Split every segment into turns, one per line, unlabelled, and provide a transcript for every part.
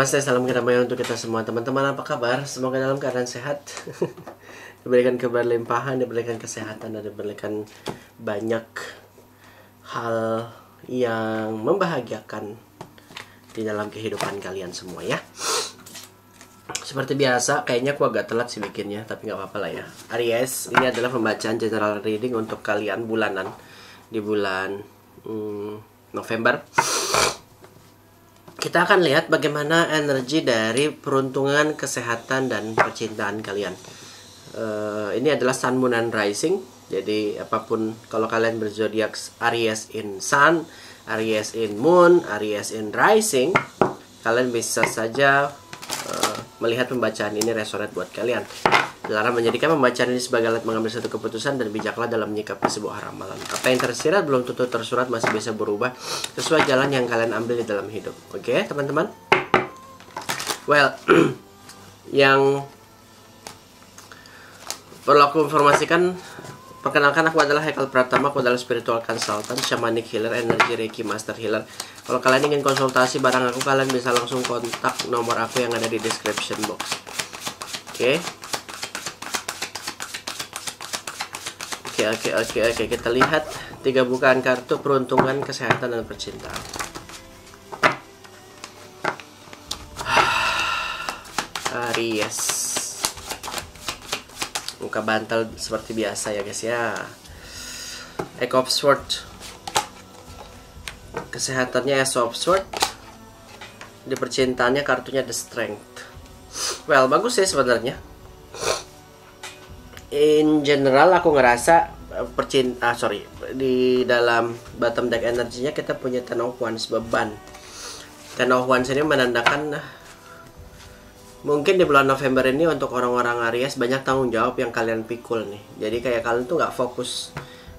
Namaste, salam kedamaian untuk kita semua. Teman-teman, apa kabar? Semoga dalam keadaan sehat. Diberikan keberlimpahan, diberikan kesehatan, dan diberikan banyak hal yang membahagiakan di dalam kehidupan kalian semua ya. Seperti biasa, kayaknya aku agak telat sih bikinnya, tapi nggak apa-apa lah ya. Aries, ini adalah pembacaan general reading untuk kalian bulanan di bulan November. Kita akan lihat bagaimana energi dari peruntungan, kesehatan, dan percintaan kalian. Ini adalah Sun, Moon, and Rising. Jadi apapun, kalau kalian berzodiak Aries in Sun, Aries in Moon, Aries in Rising, kalian bisa saja melihat pembacaan ini resonate buat kalian. Dilarang menjadikan pembacaan ini sebagai alat mengambil satu keputusan, dan bijaklah dalam menyikapi sebuah ramalan. Apa yang tersirat belum tentu tersurat, masih bisa berubah sesuai jalan yang kalian ambil di dalam hidup. Oke, teman-teman? Well, yang perlu aku informasikan, perkenalkan, aku adalah Haikal Pratama, aku adalah spiritual consultant, shamanic healer, energy reiki master healer. Kalau kalian ingin konsultasi barang aku, kalian bisa langsung kontak nomor aku yang ada di description box. Oke. Oke, kita lihat 3 bukaan kartu peruntungan, kesehatan, dan percintaan. Aries, muka bantal seperti biasa ya guys ya. Eight of Swords, kesehatannya Ace of Swords, di percintaannya kartunya The Strength. Well, bagus sih sebenarnya. In general aku ngerasa di dalam bottom deck energinya kita punya Ten of Wands, beban. Ten of Wands ini menandakan mungkin di bulan November ini untuk orang-orang Aries banyak tanggung jawab yang kalian pikul nih. Jadi kayak kalian tuh nggak fokus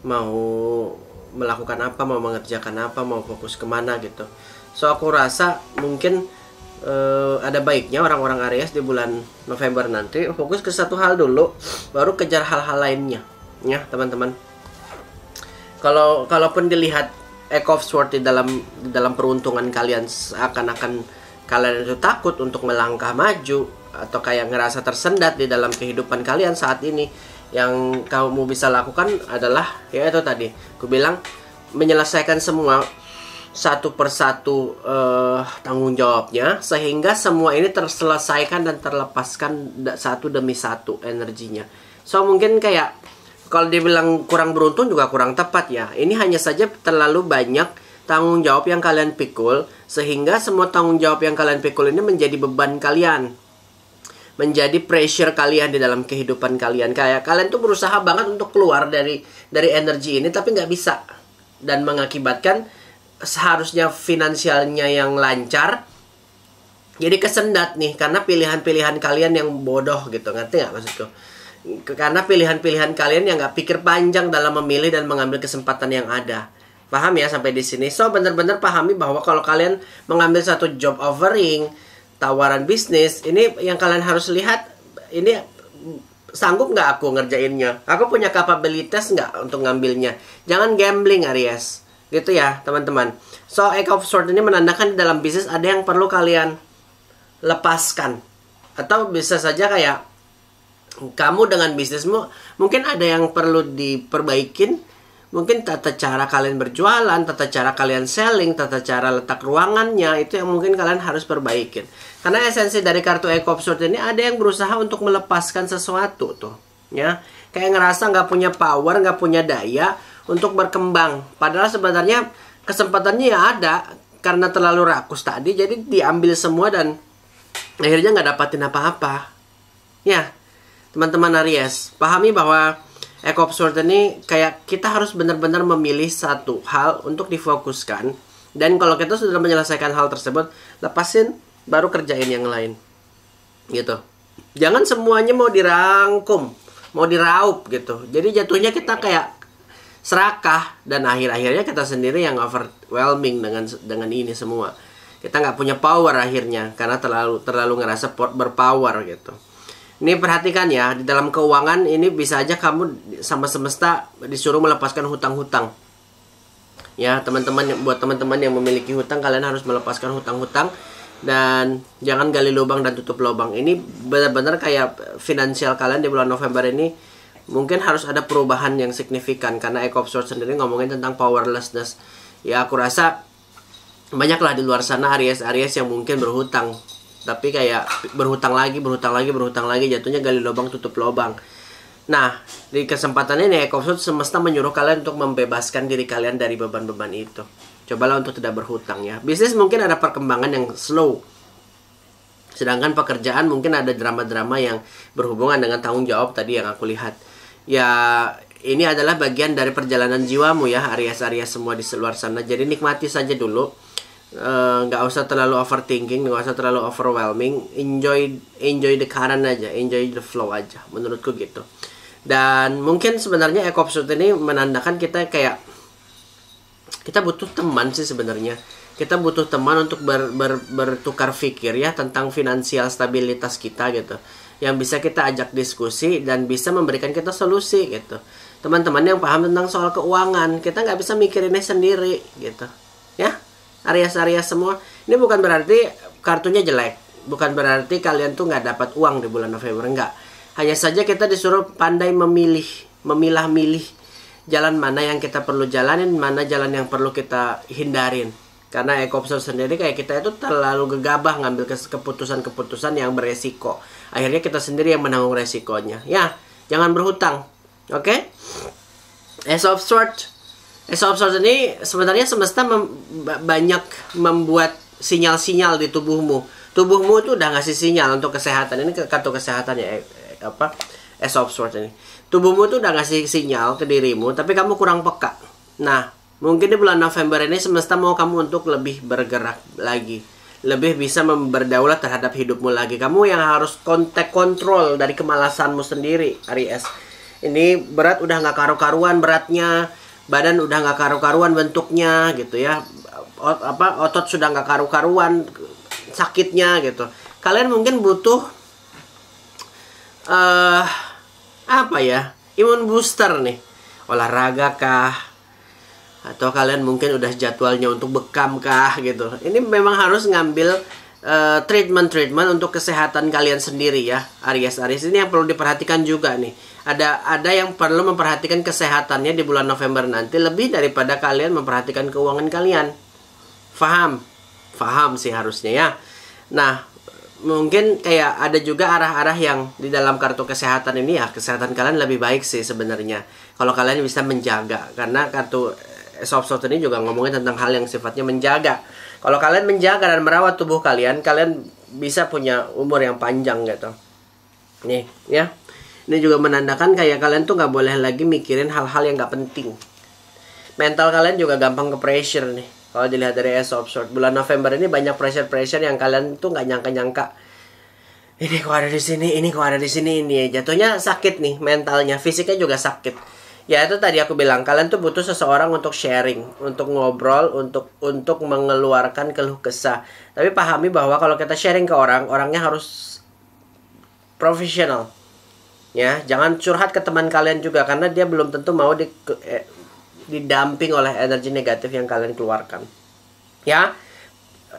mau melakukan apa, mau mengerjakan apa, mau fokus kemana gitu. So aku rasa mungkin ada baiknya orang-orang Aries di bulan November nanti fokus ke satu hal dulu, baru kejar hal-hal lainnya ya teman-teman. Kalaupun dilihat Eight of Swords di dalam peruntungan kalian, seakan-akan kalian itu takut untuk melangkah maju, atau kayak ngerasa tersendat di dalam kehidupan kalian saat ini, yang kamu bisa lakukan adalah ya itu tadi aku bilang, menyelesaikan semua satu persatu tanggung jawabnya, sehingga semua ini terselesaikan dan terlepaskan satu demi satu energinya. So mungkin kayak kalau dibilang kurang beruntung juga kurang tepat ya. Ini hanya saja terlalu banyak tanggung jawab yang kalian pikul, sehingga semua tanggung jawab yang kalian pikul ini menjadi beban kalian, menjadi pressure kalian di dalam kehidupan kalian. Kayak kalian tuh berusaha banget untuk keluar dari energi ini, tapi nggak bisa, dan mengakibatkan seharusnya finansialnya yang lancar jadi kesendat nih, karena pilihan-pilihan kalian yang bodoh gitu. Ngerti nggak maksudku? Karena pilihan-pilihan kalian yang nggak pikir panjang dalam memilih dan mengambil kesempatan yang ada. Paham ya sampai di sini? So bener-bener pahami bahwa kalau kalian mengambil satu job offering, tawaran bisnis, ini yang kalian harus lihat, ini sanggup nggak aku ngerjainnya? Aku punya kapabilitas nggak untuk ngambilnya? Jangan gambling Aries, gitu ya teman-teman. So Eight of Swords ini menandakan di dalam bisnis ada yang perlu kalian lepaskan, atau bisa saja kayak kamu dengan bisnismu mungkin ada yang perlu diperbaikin. Mungkin tata cara kalian berjualan, tata cara kalian selling, tata cara letak ruangannya, itu yang mungkin kalian harus perbaikin. Karena esensi dari kartu Eight of Swords ini ada yang berusaha untuk melepaskan sesuatu tuh ya. Kayak ngerasa nggak punya power, nggak punya daya untuk berkembang. Padahal sebenarnya kesempatannya ya ada, karena terlalu rakus tadi, jadi diambil semua dan akhirnya nggak dapatin apa-apa. Ya, teman-teman Aries, pahami bahwa Eight of Swords ini kayak kita harus benar-benar memilih satu hal untuk difokuskan. Dan kalau kita sudah menyelesaikan hal tersebut, lepasin, baru kerjain yang lain. Gitu. Jangan semuanya mau dirangkum, mau diraup gitu. Jadi jatuhnya kita kayak serakah, dan akhir-akhirnya kita sendiri yang overwhelming dengan ini semua. Kita nggak punya power akhirnya karena terlalu ngerasa berpower gitu. Ini perhatikan ya, di dalam keuangan ini bisa aja kamu sama semesta disuruh melepaskan hutang-hutang. Ya, teman-teman, buat teman-teman yang memiliki hutang, kalian harus melepaskan hutang-hutang Dan jangan gali lubang dan tutup lubang. Ini benar-benar kayak finansial kalian di bulan November ini mungkin harus ada perubahan yang signifikan, karena Eight of Swords sendiri ngomongin tentang powerlessness. Ya aku rasa banyaklah di luar sana Aries yang mungkin berhutang, tapi kayak berhutang lagi, jatuhnya gali lubang tutup lubang. Nah, di kesempatan ini Eight of Swords semesta menyuruh kalian untuk membebaskan diri kalian dari beban-beban itu. Cobalah untuk tidak berhutang ya. Bisnis mungkin ada perkembangan yang slow. Sedangkan pekerjaan mungkin ada drama-drama yang berhubungan dengan tanggung jawab tadi yang aku lihat. Ya, ini adalah bagian dari perjalanan jiwamu ya, Aries semua di luar sana. Jadi nikmati saja dulu. Nggak usah terlalu overthinking, nggak usah terlalu overwhelming. Enjoy the current aja, enjoy the flow aja. Menurutku gitu. Dan mungkin sebenarnya Eight of Swords ini menandakan kita kayak kita butuh teman sih sebenarnya. Kita butuh teman untuk bertukar pikir ya tentang finansial stabilitas kita gitu. Yang bisa kita ajak diskusi dan bisa memberikan kita solusi gitu. Teman-teman yang paham tentang soal keuangan, kita nggak bisa mikirinnya sendiri gitu. Ya, Aries semua. Ini bukan berarti kartunya jelek. Bukan berarti kalian tuh nggak dapat uang di bulan November, enggak. Hanya saja kita disuruh pandai memilah-milih jalan mana yang kita perlu jalanin, mana jalan yang perlu kita hindarin. Karena Eight of Swords sendiri kayak kita itu terlalu gegabah ngambil keputusan-keputusan yang beresiko. Akhirnya kita sendiri yang menanggung resikonya. Ya, jangan berhutang. Oke? Ace of Swords ini sebenarnya semesta banyak membuat sinyal-sinyal di tubuhmu. Tubuhmu itu udah ngasih sinyal untuk kesehatan. Ini kartu kesehatan ya, Ace of Swords ini. Tubuhmu itu udah ngasih sinyal ke dirimu, tapi kamu kurang peka. Nah, mungkin di bulan November ini semesta mau kamu untuk lebih bergerak lagi. Lebih bisa berdaulat terhadap hidupmu lagi. Kamu yang harus kontrol dari kemalasanmu sendiri, Aries. Ini berat udah nggak karu-karuan beratnya. Badan udah nggak karu-karuan bentuknya gitu ya. Otot sudah nggak karu-karuan sakitnya gitu. Kalian mungkin butuh imun booster nih, olahraga kah, atau kalian mungkin udah jadwalnya untuk bekam kah gitu. Ini memang harus ngambil treatment untuk kesehatan kalian sendiri ya, Aries ini yang perlu diperhatikan juga nih. Ada yang perlu memperhatikan kesehatannya di bulan November nanti lebih daripada kalian memperhatikan keuangan kalian. Faham sih harusnya ya. Nah, mungkin kayak ada juga arah-arah yang di dalam kartu kesehatan ini ya, kesehatan kalian lebih baik sih sebenarnya kalau kalian bisa menjaga, karena kartu Ace of Swords ini juga ngomongin tentang hal yang sifatnya menjaga. Kalau kalian menjaga dan merawat tubuh kalian bisa punya umur yang panjang gitu. Nih ya, ini juga menandakan kayak kalian tuh nggak boleh lagi mikirin hal-hal yang nggak penting. Mental kalian juga gampang ke pressure nih. Kalau dilihat dari Ace of Swords, bulan November ini banyak pressure yang kalian tuh nggak nyangka. Ini kok ada di sini, ini jatuhnya sakit nih mentalnya, fisiknya juga sakit. Ya itu tadi aku bilang, kalian tuh butuh seseorang untuk sharing, untuk ngobrol, untuk mengeluarkan keluh kesah. Tapi pahami bahwa kalau kita sharing ke orangnya harus profesional. Ya, jangan curhat ke teman kalian juga karena dia belum tentu mau didamping oleh energi negatif yang kalian keluarkan. Ya,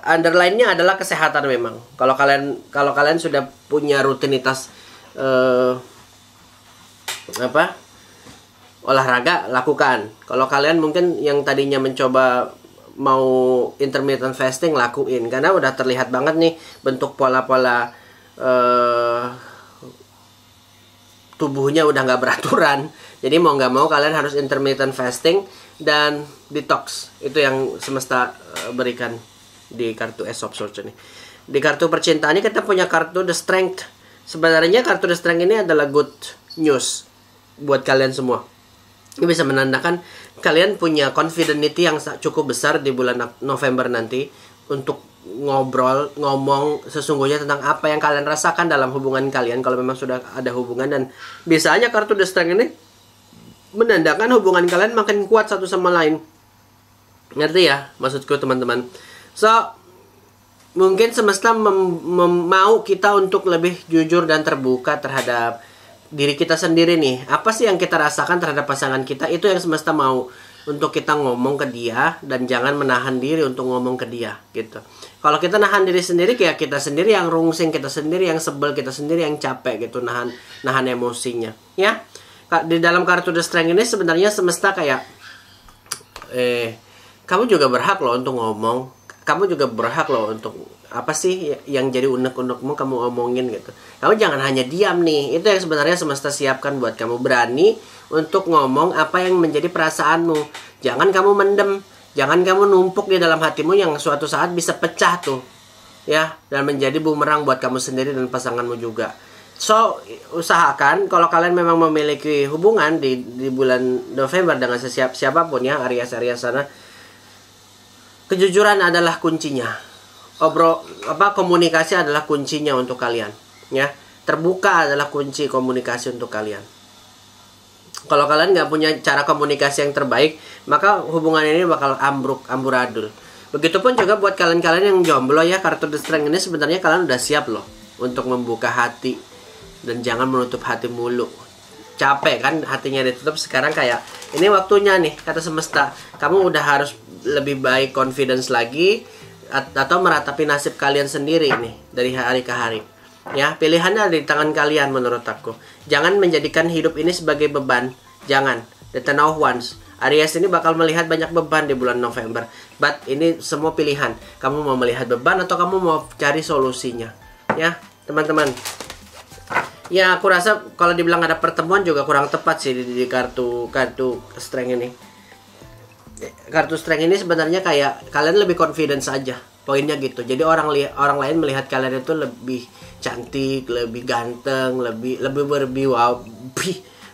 underline-nya adalah kesehatan memang. Kalau kalian sudah punya rutinitas olahraga, lakukan. Kalau kalian mungkin yang tadinya mencoba mau intermittent fasting, lakuin karena udah terlihat banget nih bentuk pola-pola tubuhnya udah nggak beraturan. Jadi mau nggak mau kalian harus intermittent fasting dan detox. Itu yang semesta berikan di kartu Ace of Swords ini. Di kartu percintaannya kita punya kartu The Strength. Sebenarnya kartu The Strength ini adalah good news buat kalian semua. Ini bisa menandakan kalian punya confidence yang cukup besar di bulan November nanti untuk ngomong sesungguhnya tentang apa yang kalian rasakan dalam hubungan kalian kalau memang sudah ada hubungan. Dan biasanya kartu The Strength ini menandakan hubungan kalian makin kuat satu sama lain. Ngerti ya maksudku teman-teman? So, mungkin semesta mau kita untuk lebih jujur dan terbuka terhadap diri kita sendiri nih. Apa sih yang kita rasakan terhadap pasangan kita? Itu yang semesta mau. untuk kita ngomong ke dia, dan jangan menahan diri untuk ngomong ke dia gitu. Kalau kita nahan diri sendiri, kayak kita sendiri yang rungsing, kita sendiri yang sebel, kita sendiri yang capek gitu, nahan emosinya ya. Di dalam kartu The Strength ini sebenarnya semesta kayak kamu juga berhak loh untuk ngomong, kamu juga berhak loh untuk apa sih yang jadi unek-unekmu kamu omongin gitu. Kamu jangan hanya diam nih. Itu yang sebenarnya semesta siapkan buat kamu, berani untuk ngomong apa yang menjadi perasaanmu. Jangan kamu mendem, jangan kamu numpuk di dalam hatimu yang suatu saat bisa pecah tuh ya, dan menjadi bumerang buat kamu sendiri dan pasanganmu juga. So, usahakan kalau kalian memang memiliki hubungan di bulan November dengan siapapun ya, Aries sana, kejujuran adalah kuncinya. Komunikasi adalah kuncinya untuk kalian ya. Terbuka adalah kunci komunikasi untuk kalian. Kalau kalian nggak punya cara komunikasi yang terbaik, maka hubungan ini bakal amburadul. Begitupun juga buat kalian-kalian yang jomblo ya, kartu The Strength ini sebenarnya kalian udah siap loh untuk membuka hati, dan jangan menutup hati mulu. Capek kan hatinya ditutup, sekarang kayak ini waktunya nih kata semesta, kamu udah harus lebih baik confidence lagi, atau meratapi nasib kalian sendiri nih dari hari ke hari. Ya, pilihannya ada di tangan kalian menurut aku. Jangan menjadikan hidup ini sebagai beban. Jangan. The Ten of Wands. Aries ini bakal melihat banyak beban di bulan November. But ini semua pilihan. Kamu mau melihat beban atau kamu mau cari solusinya. Ya, teman-teman. Ya, aku rasa kalau dibilang ada pertemuan juga kurang tepat sih di kartu Strength ini. Kartu Strength ini sebenarnya kayak kalian lebih confidence aja. Poinnya gitu. Jadi orang lain melihat kalian itu lebih cantik, lebih ganteng, lebih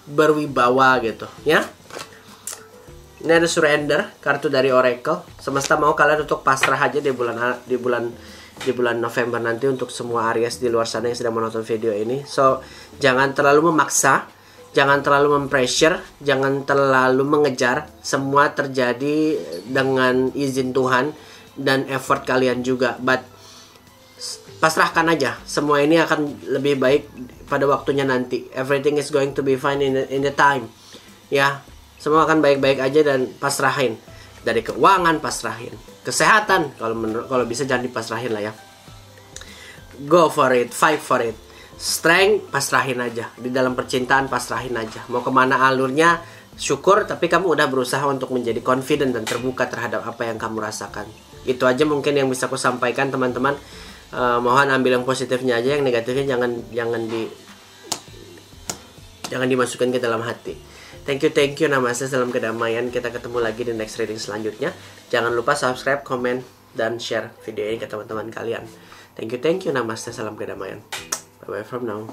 berwibawa gitu, ya. Ini ada surrender, kartu dari Oracle. Semesta mau kalian untuk pasrah aja di bulan November nanti untuk semua Aries di luar sana yang sedang menonton video ini. So, jangan terlalu memaksa, jangan terlalu mempressure, jangan terlalu mengejar. Semua terjadi dengan izin Tuhan dan effort kalian juga. But pasrahkan aja, semua ini akan lebih baik pada waktunya nanti. Everything is going to be fine in the time. Ya, semua akan baik-baik aja, dan pasrahin. Dari keuangan pasrahin, kesehatan kalau bisa jangan dipasrahin lah ya. Go for it, fight for it. Strength pasrahin aja. Di dalam percintaan pasrahin aja. Mau kemana alurnya syukur, tapi kamu udah berusaha untuk menjadi confident dan terbuka terhadap apa yang kamu rasakan. Itu aja mungkin yang bisa aku sampaikan, teman-teman. Mohon ambil yang positifnya aja, yang negatifnya jangan dimasukkan ke dalam hati. Thank you, namaste, salam kedamaian. Kita ketemu lagi di next reading selanjutnya. Jangan lupa subscribe, komen, dan share video ini ke teman-teman kalian. Thank you, namaste, salam kedamaian. Bye bye from now.